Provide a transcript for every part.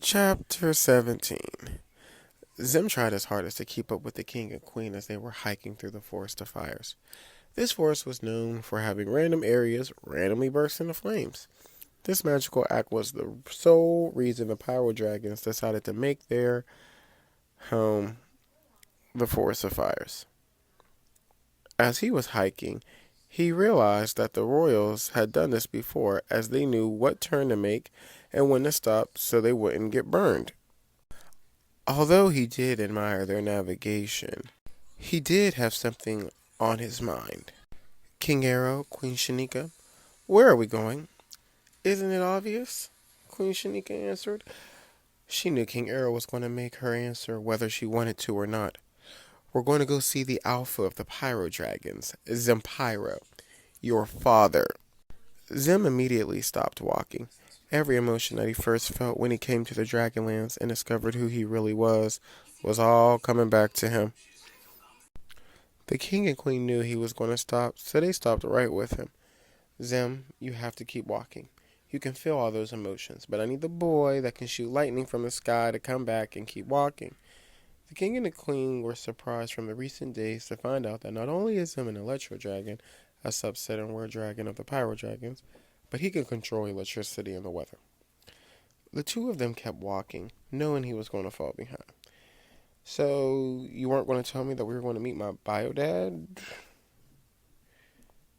Chapter 17. Zim tried his hardest to keep up with the king and queen as they were hiking through the forest of fires. This forest was known for having random areas randomly burst into flames. This magical act was the sole reason the Pyrodragons decided to make their home the forest of fires. As he was hiking, he realized that the royals had done this before, as they knew what turn to make and when to stop so they wouldn't get burned. Although he did admire their navigation, he did have something on his mind. King Areo, Queen Shanica, where are we going? Isn't it obvious? Queen Shanica answered. She knew King Areo was going to make her answer whether she wanted to or not. We're going to go see the Alpha of the Pyrodragons, Zempyro, your father. Zem immediately stopped walking. Every emotion that he first felt when he came to the Dragonlands and discovered who he really was all coming back to him. The king and queen knew he was going to stop, so they stopped right with him. Zem, you have to keep walking. You can feel all those emotions, but I need the boy that can shoot lightning from the sky to come back and keep walking. The king and the queen were surprised from the recent days to find out that not only is Zem an Electrodragon, a subset and were dragon of the Pyrodragons, but he can control electricity and the weather. The two of them kept walking, knowing he was going to fall behind. So, you weren't going to tell me that we were going to meet my bio dad?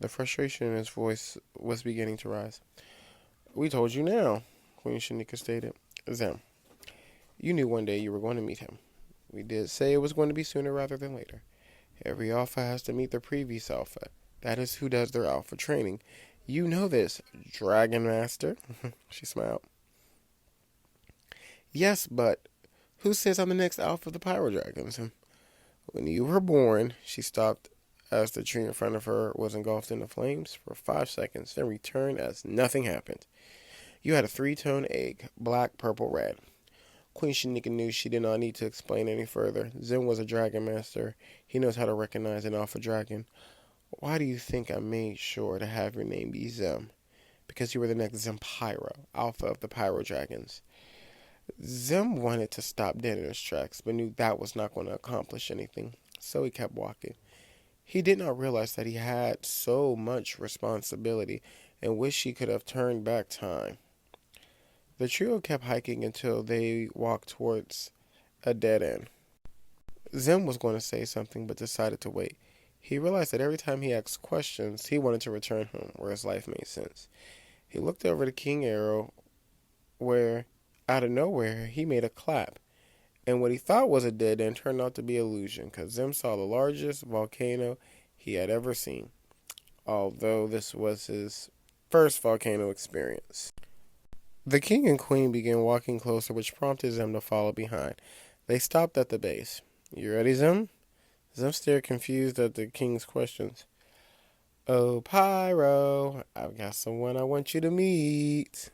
The frustration in his voice was beginning to rise. We told you now, Queen Shanika stated. Zem, you knew one day you were going to meet him. We did say it was going to be sooner rather than later. Every alpha has to meet the previous alpha. That is who does their alpha training. You know this, Dragon Master. She smiled. Yes, but who says I'm the next alpha of the Pyrodragons? When you were born, she stopped as the tree in front of her was engulfed in the flames for 5 seconds, then returned as nothing happened. You had a 3-tone egg, black, purple, red. Queen Shanika knew she did not need to explain any further. Zim was a dragon master. He knows how to recognize an alpha dragon. Why do you think I made sure to have your name be Zem? Because you were the next Zempyro, alpha of the Pyrodragons. Zem wanted to stop dead in his tracks, but knew that was not going to accomplish anything, so he kept walking. He did not realize that he had so much responsibility and wished he could have turned back time. The trio kept hiking until they walked towards a dead end. Zem was going to say something but decided to wait. He realized that every time he asked questions, he wanted to return home, where his life made sense. He looked over to King Areo, where, out of nowhere, he made a clap. And what he thought was a dead end turned out to be illusion, because Zem saw the largest volcano he had ever seen, although this was his first volcano experience. The king and queen began walking closer, which prompted Zem to follow behind. They stopped at the base. You ready, Zem? Zem stared confused at the king's questions. Oh, Pyro, I've got someone I want you to meet.